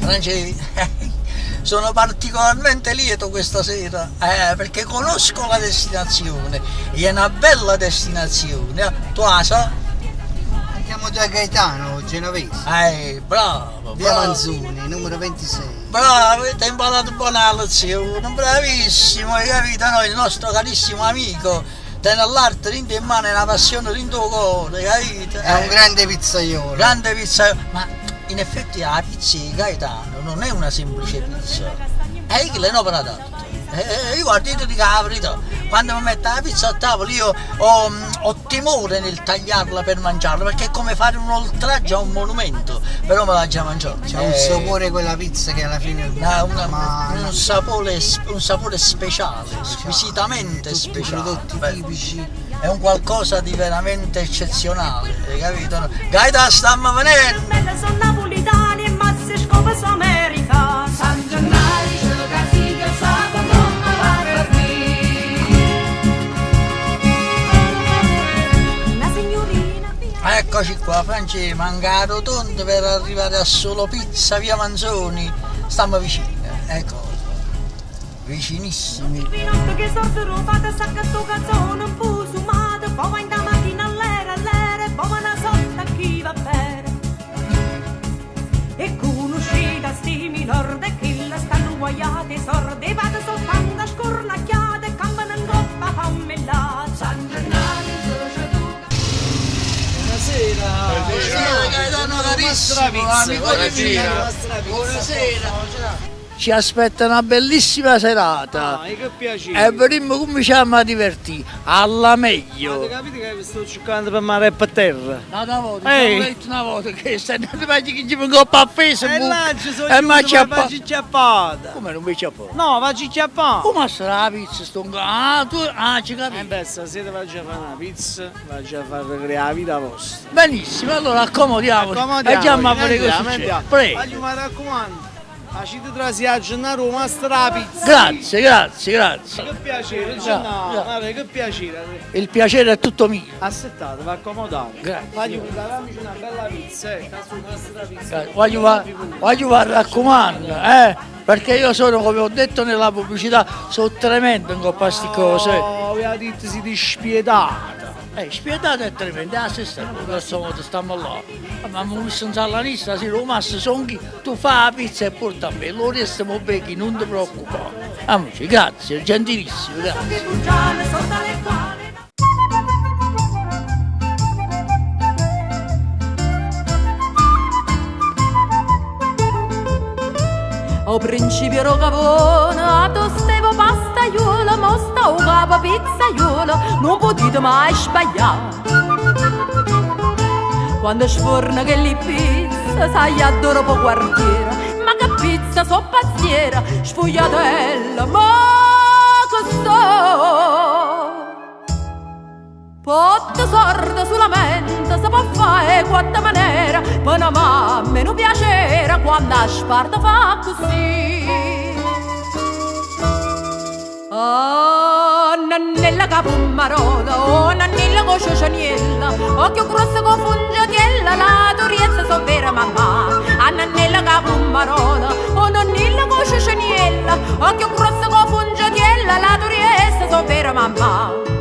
Francesco, sono particolarmente lieto questa sera perché conosco la destinazione, è una bella destinazione. Tu la sai? Andiamo da Gaetano, genovese. Bravo, Via bravo. Manzoni, numero 26. Bravo, ti hai imparato buona lezione, bravissimo, hai capito? Noi, il nostro carissimo amico, tiene l'arte in mano e una passione in tuo cuore, capito? È un grande pizzaiolo. Grande pizzaiolo, ma in effetti la pizza di Gaetano non è una semplice pizza, è che l'hanno d'arte. Io guardo di la verità, quando mi metto la pizza a tavola io ho timore nel tagliarla per mangiarla, perché è come fare un oltraggio a un monumento, però me la già mangiato. C'ha un sapore quella pizza che alla fine un sapore speciale, squisitamente speciale. Prodotti tipici. È un qualcosa di veramente eccezionale, hai capito? Gaeta, stiamo venendo! Sono napolitani e mazze scope sono americani. San Gennaro ce lo castiga, sabato non mi va per me. Una signorina via. Eccoci qua, Francesco, manca la rotonda per arrivare a Solo Pizza, via Manzoni. Stiamo vicini, ecco, vicinissimi. Pinotto che sorte rubata, sacca sto cazzone un po' sumato. Poi va in da macchina all'era, poi va una sorta a chi va bene. E conoscita sti milord che la stanno guaiate sorde, vado soltanto a scornacchiate e campano in coppa fammellata. San Gennaro c'è tu. Buonasera Gaetano carissimo, amico mio. Buonasera. Ci aspetta una bellissima serata Che piacere. e vedremo come ci siamo a divertire, alla meglio. Avete capito che vi sto cercando per mare per terra? Una volta, Ehi. ho detto una volta che stai andando che ci vengo a Facebook E là ci sono e mi facci chiappata. Come non mi ciappo? No, facci chiappata. Come sarà la pizza sto ci capisco. Beh, stasera faccio fare una pizza, faccio far creare la vita vostra. Benissimo, allora accomodiamoci e andiamo a vedere cosa succede. Prego. Voglio, mi raccomando, facete trasiaggio a Roma, sta pizza. Grazie, grazie, grazie. Che piacere, Già. guarda, che piacere. Il piacere è tutto mio. Aspettate, vi accomodate. Grazie. Voglio darmi una bella pizza, sta nostra pizza. Voglio raccomando, perché io sono, come ho detto nella pubblicità, sono tremendo in coppa sti cose. Oh, vi ha detto siete spietati. Spietato è tremendo, è la stessa cosa, in questo modo stiamo là. Ma mi ho visto un salanista, se lo massa sono chi, tu fai la pizza e porta a me, lo resto mi becchi, non ti preoccupare. Amici, grazie, gentilissimo, grazie. Bugiane sotto le quali O principio rocavona, a tostevo pastaiolo, mosta o capo pizzaiolo, non potete mai sbagliare. Quando sforna che li pizza, sai adoro po' quartiera, ma che pizza so pazziera, sfogliatella, ma che so. Potto sordo sulla mente, si può fare quanta maniera, per una mamma non piacere quando a sparta fa così. Oh, nannella capumarola, oh, nannella con ciocianiella, occhio grosso con fungiatiella, la duriezza so vera mamma. A nannella capumarola, oh, nannella con ciocianiella, occhio grosso con fungiatiella, la duriezza so vera mamma.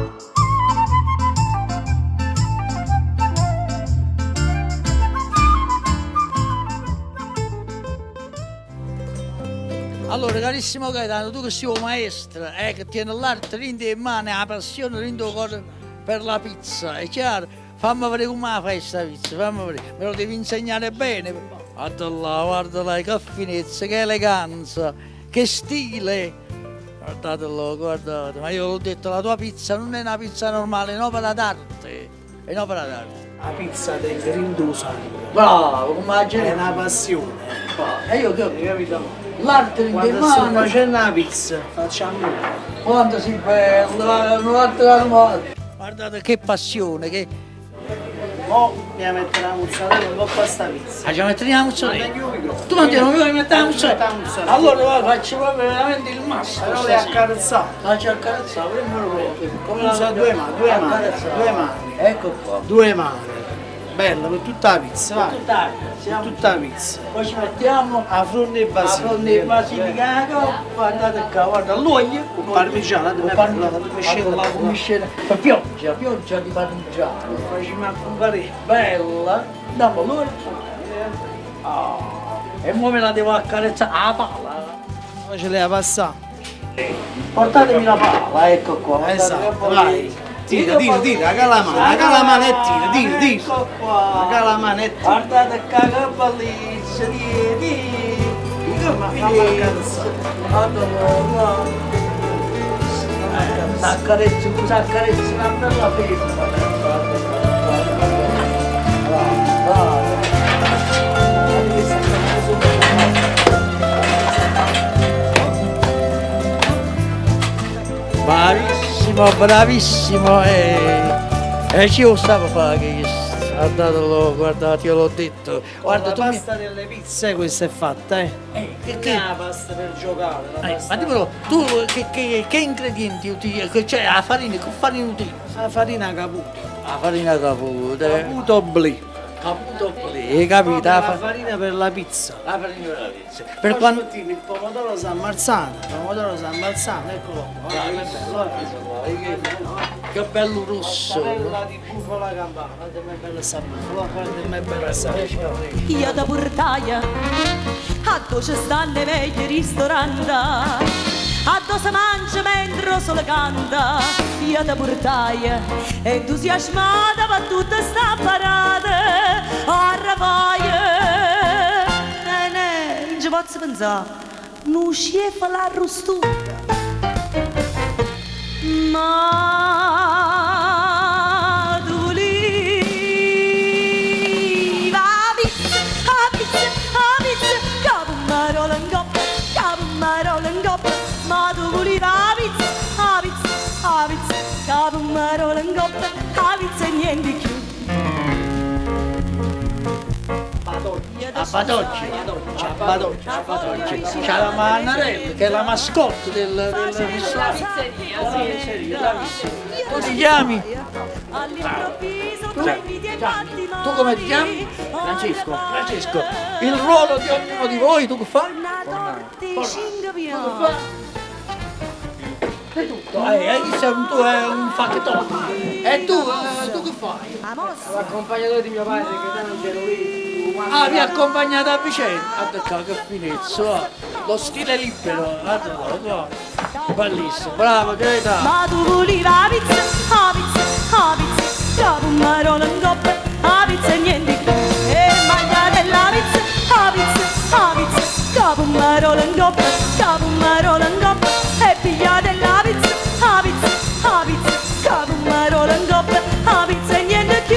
Allora, carissimo Gaetano, tu che sei un maestro, che tieni l'arte in mano, la passione in tuo cuore per la pizza, è chiaro? Fammi vedere come la fai questa pizza, fammi vedere, me lo devi insegnare bene. Guarda là, che finezza, che eleganza, che stile. Guardatelo, guardate, ma io l'ho detto, la tua pizza non è una pizza normale, è un'opera d'arte, è un'opera d'arte. La pizza del grindu sangue. Bravo, come la È gente. una passione. E io che ho Hai capito? l'arte in Quando sto mano. facendo la pizza, facciamo Quanto si bella, guardate che passione, che... mo mi mettere la mozzarella un po' per sta pizza. ci mettiamo la mozzarella? Attacchi il microfono. Tu non ti vuoi mettere la Mettiamo la mozzarella? mozzarella. Allora guarda, faccio proprio veramente il massimo. Però le accarezzare. Faccio accarezzare, prendilo proprio. Come Usa due mani, due mani, accarezzare. due mani. Ecco qua. Due mani. Bella, per tutta la pizza, vai. Siamo Tutta la pizza. Poi ci mettiamo A fronte e la fronte di basilica. basilica, guardate qua, guarda l'olio, Parmigiano, la commiscena, pioggia di parmigiano, Facciamo a comprare. bella, dopo l'olio, e ora me la devo accarezzare, la pala, Poi ce l'hai a passare. portatemi la pala, ecco qua, Esatto, vai. Tira, la calamana e tira. ecco qua, La calamana e tira. guardate qua che bellezza, S'accarezzi una bella femmina. Bravissimo, e ci lo stavo a fare che guardatelo, guardate, io l'ho detto. Guarda, La tu mi... pasta delle pizze questa è fatta, eh. che... La pasta per giocare, la pasta. Ma dimmelo, tu che ingredienti utilizzi? Cioè la farina, che farina utilizzi? La farina caputo. La farina caputo. Caputo bli. Caputo hai capito? La farina per la pizza. La farina per la pizza. Per Per quanto... il pomodoro San Marzano, eccolo qua. Che bello rosso. Bella di bufala campana, guardate bella sapore, guardate bella sapore. Io da portaia, a dove ci stanno i vecchi ristoranti, a dove si mangia mentre il sole canta. Io da portaia, entusiasmata per tutta sta parata, a ravaia. Non ci posso pensare, non sceffa la rostura. Ma tu lì va a pizza, capumarola in coppa, ma tu lì va a pizza, capumarola in coppa, a pizza e niente più. A Badocchi. C'è la Mannarella che è la mascotte del ristorante. Come ti chiami? All'improvviso tu inviti infatti Tu come ti chiami? Francesco. Il ruolo di ognuno di voi, tu che fai? Sei tutto. Tu è un facchettone. E tu che fai? L'accompagnatore di mio padre che non c'ero lì. Ah, vi accompagnate a vicenda? Guarda che finezzo, lo stile libero, guarda, bellissimo, bravo, che età. Ma tu volevi la pizza, capumarola in coppa, la pizza e niente più. E mangiate la pizza, capumarola in coppa, e pigliate la pizza, capumarola in coppa, la pizza e niente più.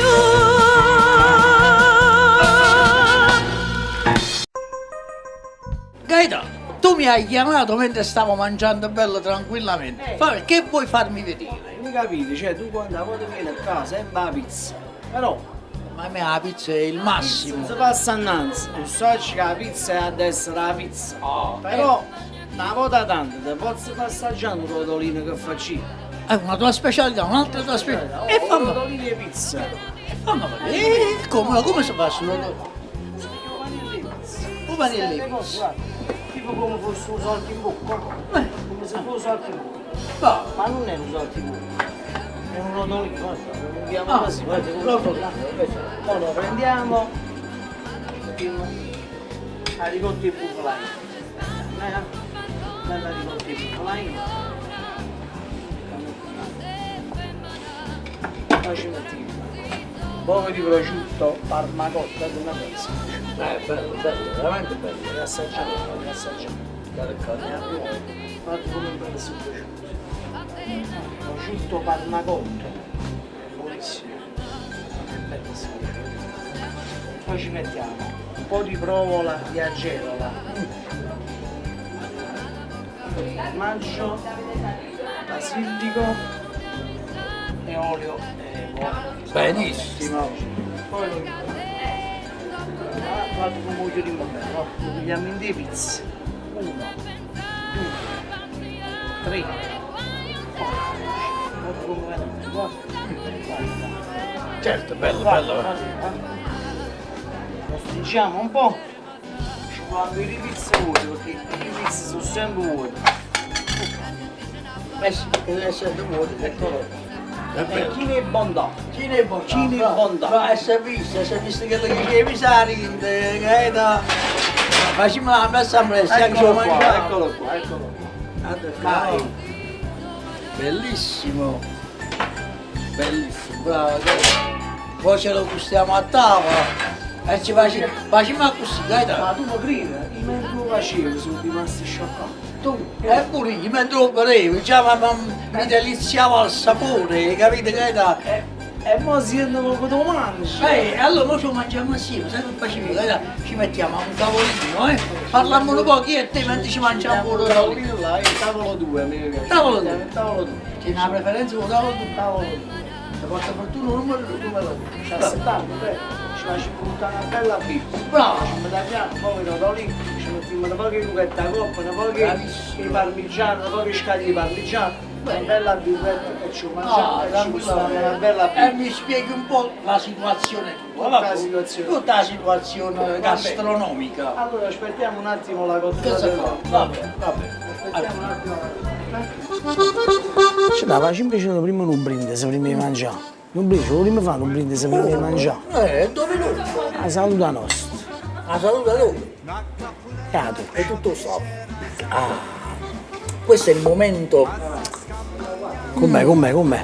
Gaetano, tu mi hai chiamato mentre stavo mangiando bello tranquillamente. Che vuoi farmi vedere? Mi capite? Cioè tu quando vieni a casa è la pizza. Però Ma a me la pizza è il massimo. non si passa innanzi. Tu sai che la pizza è ad essere la pizza. Però una volta tanto ti posso assaggiare un rotolino che faccio. È una tua specialità, un'altra tua specialità. E fammi Rotolini e pizza. vedere. Come si fa sul rotolo? Come nelle pizze. Tipo come fosse un salto in bocca. Come se fosse un salto in bocca. Va. Ma non è un salto in bocca. È un rotolino, guarda, lo prendiamo Ah, così, guarda, un rotolino. Poi lo prendiamo a ricotta di bufalaino. Bella ricotta di bufalaino. Poi ci mettiamo un po' di prosciutto parmacotta di una pezza. Bello, veramente bello. Riassaggiamo. Guarda come un bel prosciutto. Prosciutto parmacotto. Buonissimo. Bellissimo. Poi ci mettiamo un po' di provola di agerola. Formaggio, basilico e olio. Benissimo. Poi lo guarda come voglio di montare, lo pigliamo in due pizze. 1, 2, 3, 4. Guarda come viene, guarda. Certo, bello, Va, bello. così, lo stringiamo un po'. Ci fanno i pizza vuoti, perché i pizza sono sempre vuoti. Eh sì, deve essere vuoto, eccolo. È bello. Chine e bontà. Cine e bontà. Cine e bontà. Ma si è visto che lo dicevi Sari, che da... Facciamo la messa a pressa, che ci Eccolo ho qua, mangiato. eccolo qua, eccolo qua. Vai. Bellissimo. Bellissimo, bravo. Poi ce lo gustiamo a tavola. E ci facciamo così, dai Ma dai. tu mi credi? Io mentre lo facevo sono rimasti scioccati. Tu, pure io, mentre lo facevo, già mi deliziava il sapore, capite che da... E mo si andiamo con lo mangi. Allora noi ci mangiamo assieme, sai che facevi? Dai, ci mettiamo a un tavolino, parliamo un po' chi e te mentre ci mangiamo pure Il da lì. tavolino là, il tavolo 2 a me piace. Tavolo due. Il tavolo 2. C'è una preferenza con tavolo tu? Tavolo 2. Se porta fortuna un numero, tu me lo dici. Ci aspettando, ci facciamo buttare una bella pizza. Bravo. Ci tagliamo, poi rotolini, ci mettiamo un po' di rughetta a coppa, un po' Bravissimo. di parmigiano, un po' di scaglie di parmigiano, una bella birretta che ci mangiamo e ci gustiamo una bella E pizza. mi spieghi un po' la situazione tua, Tutta va? la situazione. Tutta la situazione gastronomica. Allora aspettiamo un attimo la cottura Cosa fa? dell'uovo. Va bene, va bene. Aspettiamo un attimo la cottura. Ci dava invece prima un brindisi prima di mangiare. Non brindisi, vogliamo fare un brindisi prima di mangiare. Dove lui? La salute nostra. La salute lui. E a tu. E tutto sta. Questo è il momento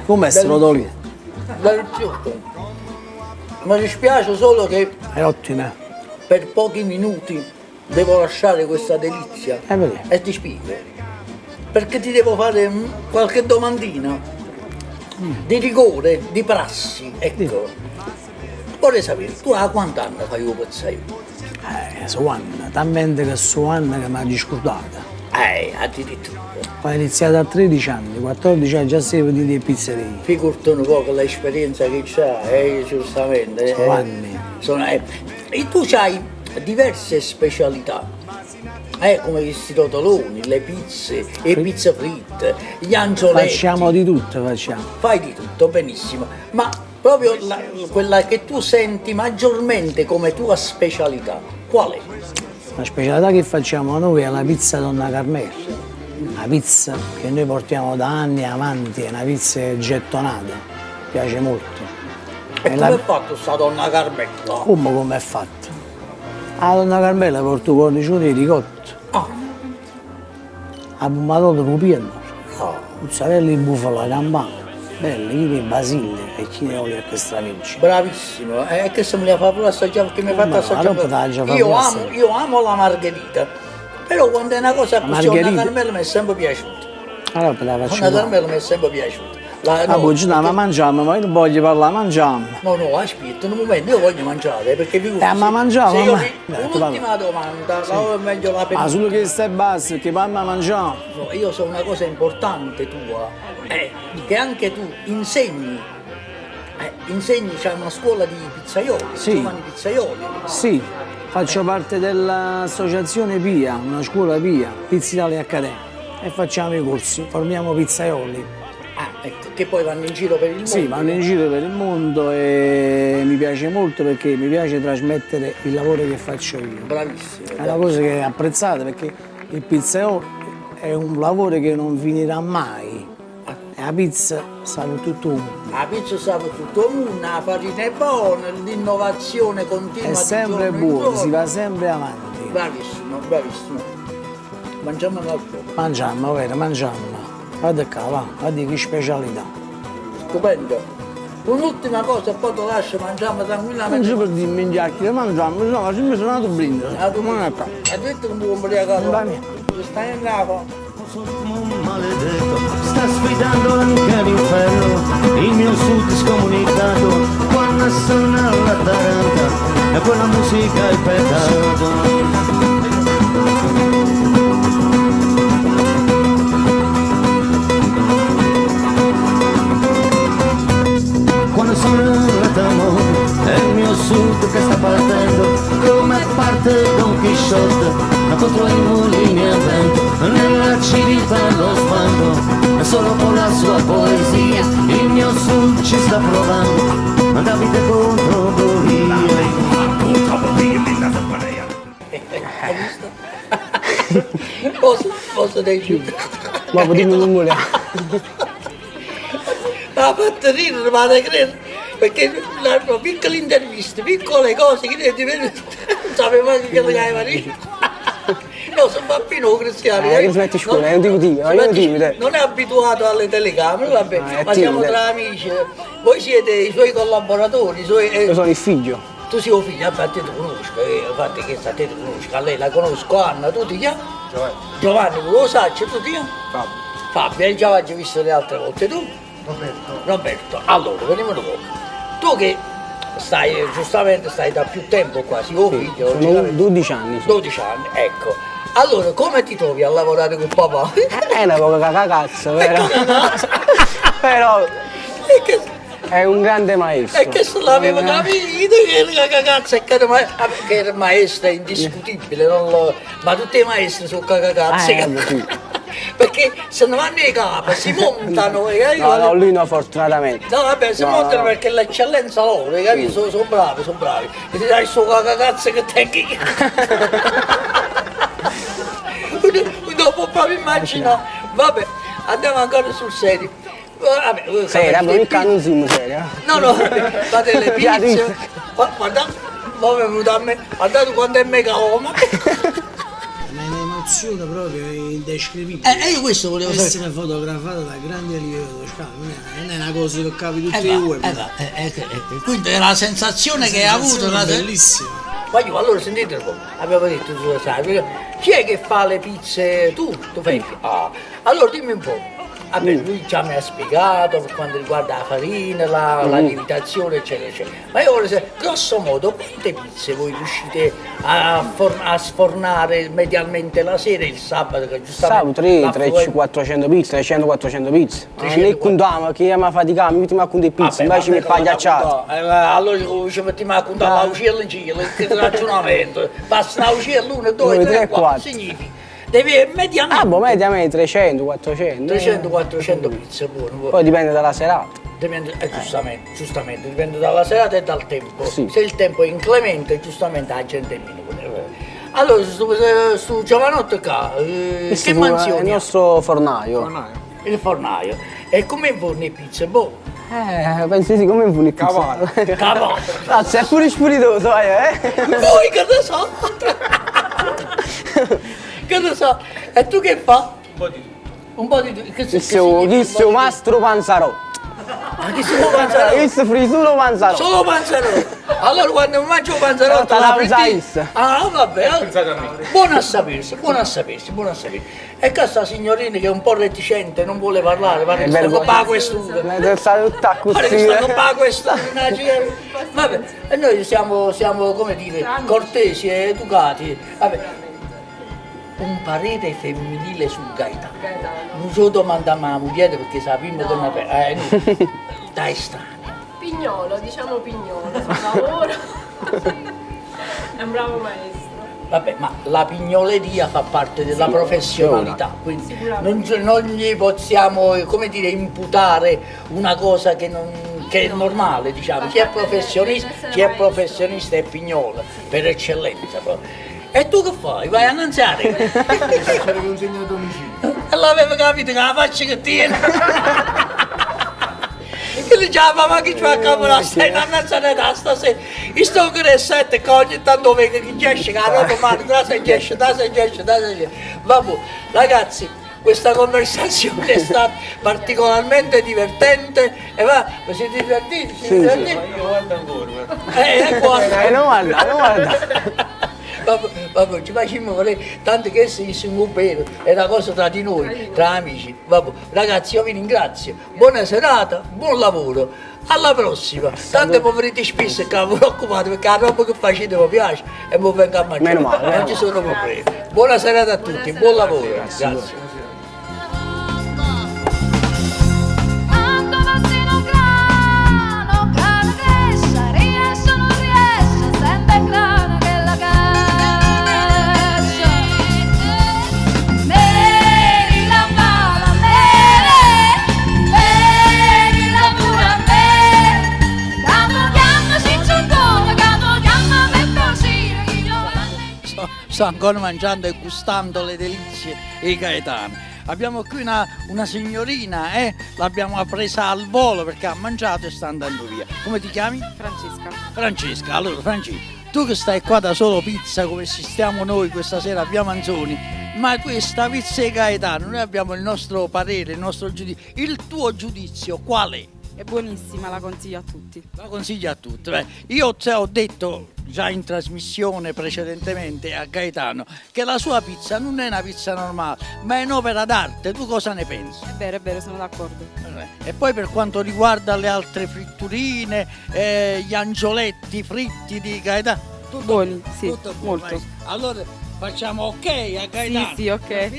Com'è sto rotolino? del piatto. Mi dispiace solo che È ottima. per pochi minuti devo lasciare questa delizia. Perché? E ti spiego. Perché ti devo fare qualche domandina di rigore, di prassi. Ecco. Vorrei sapere, tu a quant'anni fai un pizzaiolo? So anni, talmente che so anni che mi ha discordato. Addirittura. Ho iniziato a 13 anni, 14 anni già sei venuti in pizzeria. Figurati un po' con l'esperienza che c'hai, giustamente. Sono anni. E tu hai diverse specialità, come gli rotoloni, le pizze, le pizze fritte, gli angioletti. Facciamo di tutto, facciamo. Fai di tutto, benissimo. Ma proprio quella che tu senti maggiormente come tua specialità, qual è? La specialità che facciamo noi è la pizza Donna Carmela. Una pizza che noi portiamo da anni avanti, è una pizza gettonata, piace molto. E E come la- è fatto sta donna Carmela? come è fatto? La Donna Carmela porta cornicione di ricotto, Ah, la pomodoro rupieno, ah. mozzarella di bufala campana, belle, chi di basile e chi ne olio extravergine. Bravissimo, che se me la fa pure assaggiare perché mi ha fatto Ma no, assaggiare. allora te la già fa Io pure amo, assaggiare. io amo la margherita, però quando è una cosa La così, una margherita? Carmela mi è sempre piaciuta. Allora te la Una faccio Carmela mi è sempre piaciuta. Ah, oggi no, ma mangiamo, ma io non voglio parlare, mangiamo. No, aspetta, un momento, io voglio mangiare, perché figurati. ma mangiamo, se io ma- un'ultima domanda, la meglio la Ma penso. solo che stai basso, che mamma mangiamo. Io so una cosa importante tua, che anche tu insegni, c'è una scuola di pizzaioli, Sì. giovani pizzaioli. Sì, faccio parte dell'associazione PIA, una scuola PIA, Pizza Italia Accademia. E facciamo i corsi, formiamo pizzaioli. Ecco, che poi vanno in giro per il mondo. Sì, vanno in giro per il mondo e mi piace molto perché mi piace trasmettere il lavoro che faccio io. Bravissimo. È una cosa che è apprezzata perché il pizzaiolo è un lavoro che non finirà mai. E la pizza sa per tutto il mondo. La pizza sa per tutto il mondo, la farina è buona, l'innovazione continua. È di sempre giorno in buono, giorno. si va sempre avanti. Bravissimo, bravissimo. Mangiamo un altro. Mangiamo, vero, mangiamo. Guarda qua, va, guarda che specialità. Stupendo. Un'ultima cosa e poi ti lascio, mangiamo Non tranquillamente. si può dire in chiacchiere, mangiamo, no, sempre sono andato a brindisi. Ah, tu Non è qua. hai detto che mi vuoi ubriacare? Va bene. Stai in capo. Maledetto, sta sfidando anche l'inferno, il mio sud scomunicato, quando suona la taranta, e quella musica è peccato. Quando suona la tambora, è il mio sud che sta partendo, come parte Don Chisciotte, ma contro i mulini a vento, nella civiltà lo sbando, e solo con la sua poesia, il mio sud ci sta provando, ma Davide contro Hai visto? Posso dire? Ma dimmi un mule. Ma ha fatto ridere, ma da credere, perché erano piccole interviste, piccole cose che non sapeva che doveva ridere. No, sono bambino cristiano. Che smetti scuola, è un tipo timido, io non timido. Non è abituato alle telecamere, vabbè, è ma siamo timido. tra amici. Voi siete i suoi collaboratori, Io sono il figlio. tu sei il figlio, vabbè, te ti conosco, infatti che sta te ti conosco, a lei la conosco, Anna, tu ti chiami? Giovanni, lo sai, tu ti chiami? Fabio, hai già visto le altre volte, tu? Roberto, allora, veniamo dopo. Tu che stai, giustamente stai da più tempo qua, sei figlio, Sono logicamente. 12 anni. Sì. 12 anni, ecco. Allora, come ti trovi a lavorare con papà? È una poca cagazzo, vero? Però E che, è un grande maestro. e che se l'avevo capito che cagazzo è che il maestro è indiscutibile, ma tutti i maestri sono cagazzi. Sì. Perché se ne vanno i capi, si montano, No, lui no, fortunatamente. No, vabbè, si montano perché l'eccellenza loro, hai capito? Sono bravi, sono bravi. E ti dai sto cagazzo che tengo dopo proprio immagino. Vabbè, andiamo ancora sul serio. Vabbè, Seria, ma mica non siamo seria. No, fate le pizze. Guarda, ma è venuto a me, guardate quanto è mega uomo. È un'emozione proprio indescrivibile. Io questo volevo sapere. Essere fotografato da grande livello toscano non è una cosa che capi tutti i due. Quindi è la sensazione che hai avuto. Bellissima. Ma io allora sentite un po', abbiamo detto tu lo sai, chi è che fa le pizze? Tu fai? Ah, allora dimmi un po'. Vabbè, lui già mi ha spiegato per quanto riguarda la farina, la lievitazione, eccetera, eccetera. Ma io voglio sapere, grosso modo, quante pizze voi riuscite a sfornare medialmente la sera e il sabato? Che giustamente Sabato 400 pizze, 300-400 pizze. Non contiamo, chi mi faticare, mi mettiamo a contare pizze, invece mi fa ghiacciato. Allora ci mettiamo a contare la ucella in giro, che ragionamento. Basta una ucella, 1, 2, 3, 4, significa. Devi mediamente. Mediamente 300, 400. 300-400 pizze, buono. Poi dipende dalla serata. Dipende, giustamente, dipende dalla serata e dal tempo. Sì. Se il tempo è inclemente, giustamente la gente è meno. Allora, su giovanotto qua, che mansioni? È il nostro fornaio. Il fornaio. E come inforni pizze? Boh. Pensi sì, come inforni pizza? Cavallo. Cazzo, è pure spiritoso, Poi che ne so? Che ne so? E tu che fa? Un po' di tutto. Chi è mastro panzarò? Ma chi si può mangiare? Chi si frisuro panzarò? Solo panzerotto. Allora quando mangio panzerotto la Panzais. Ah, vabbè. Buono a sapersi, buono a sapersi, buono a sapersi. E questa signorina che è un po' reticente, non vuole parlare, pare che sta con la questura. Sta tutta Pare che così. sta con la questura. Vabbè, e noi siamo come dire, cortesi e educati. Vabbè. Un parere femminile sul Gaetano. Non so domandare a moglie perché sappiamo che non è. Dai strano. Pignolo, diciamo Pignolo, sul lavoro. È un bravo maestro. Vabbè, ma la pignoleria fa parte della professionalità, quindi non gli possiamo, come dire, imputare una cosa che è normale, diciamo. Chi è professionista è pignolo, per eccellenza proprio. E tu che fai? Vai a annunziare? E l'avevo capito che la faccia che tiene. Che le diceva, ma che ci fa capo stai in annunziare da stasera? Io sto con le 7 che ogni tanto vedo che esce, che la roba male, da se esce. Vabbè, ragazzi, questa conversazione è stata particolarmente divertente e va, vi siete divertiti? Divertiti? Io guardo ancora. Guarda. Non guarda. Vabbè, ci facciamo vedere, tanto che si bene, è una cosa tra di noi, tra amici. Vabbè, ragazzi, io vi ringrazio, buona serata, buon lavoro, alla prossima. Tanto poveriti spesso che vi occupate perché la roba che facete mi piace e mi vengo a mangiare. Meno male. Non ci sono problemi. Buona serata a tutti, buon lavoro. Grazie. Vamos sta ancora mangiando e gustando le delizie di Gaetano. Abbiamo qui una signorina, l'abbiamo presa al volo perché ha mangiato e sta andando via. Come ti chiami? Francesca. Francesca, allora Francesca, tu che stai qua da solo pizza come ci stiamo noi questa sera a Via Manzoni, ma questa pizza di Gaetano, noi abbiamo il nostro parere, il nostro giudizio. Il tuo giudizio qual è? È buonissima, la consiglio a tutti. La consiglio a tutti. Beh, io te ho detto già in trasmissione precedentemente a Gaetano che la sua pizza non è una pizza normale, ma è un'opera d'arte. Tu cosa ne pensi? È vero, sono d'accordo. E poi per quanto riguarda le altre fritturine, gli angioletti fritti di Gaetano, tutto buoni, sì, tutto buono, molto. Allora facciamo ok a Gaetano. Sì, ok.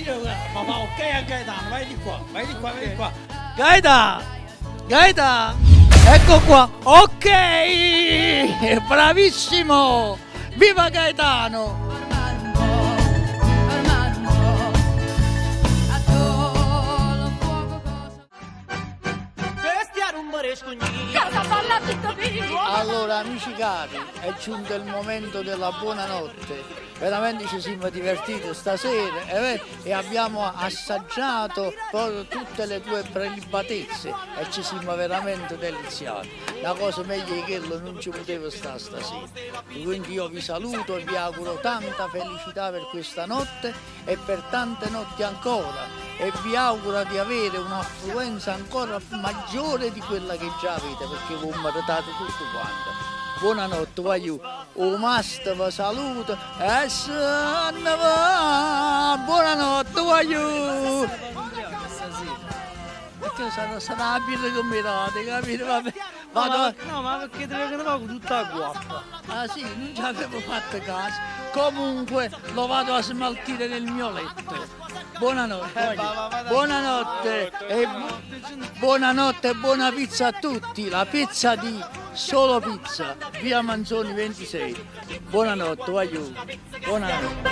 Ma fa ok a Gaetano, vai di qua, vai di qua, vai di qua. Gaetano! Gaetano, ecco qua, ok, bravissimo, viva Gaetano! Allora amici cari, è giunto il momento della buonanotte, veramente ci siamo divertiti stasera e abbiamo assaggiato proprio tutte le tue prelibatezze e ci siamo veramente deliziati. La cosa meglio di quello non ci poteva stare stasera. Quindi io vi saluto e vi auguro tanta felicità per questa notte e per tante notti ancora e vi auguro di avere un'affluenza ancora maggiore di quella che già avete perché vi ho meritato tutto quanto. Buonanotte, voglio un master vi saluto e buonanotte, voglio. Perché sarà la birra che mi date, capito? Vabbè. No, ma perché te ne vado tutta la guappa? Ah sì, non ci avevo fatto caso. Comunque lo vado a smaltire nel mio letto. Buonanotte, buonanotte e buona pizza a tutti. La pizza di Solo Pizza, Via Manzoni 26. Buonanotte, voglio. Buonanotte.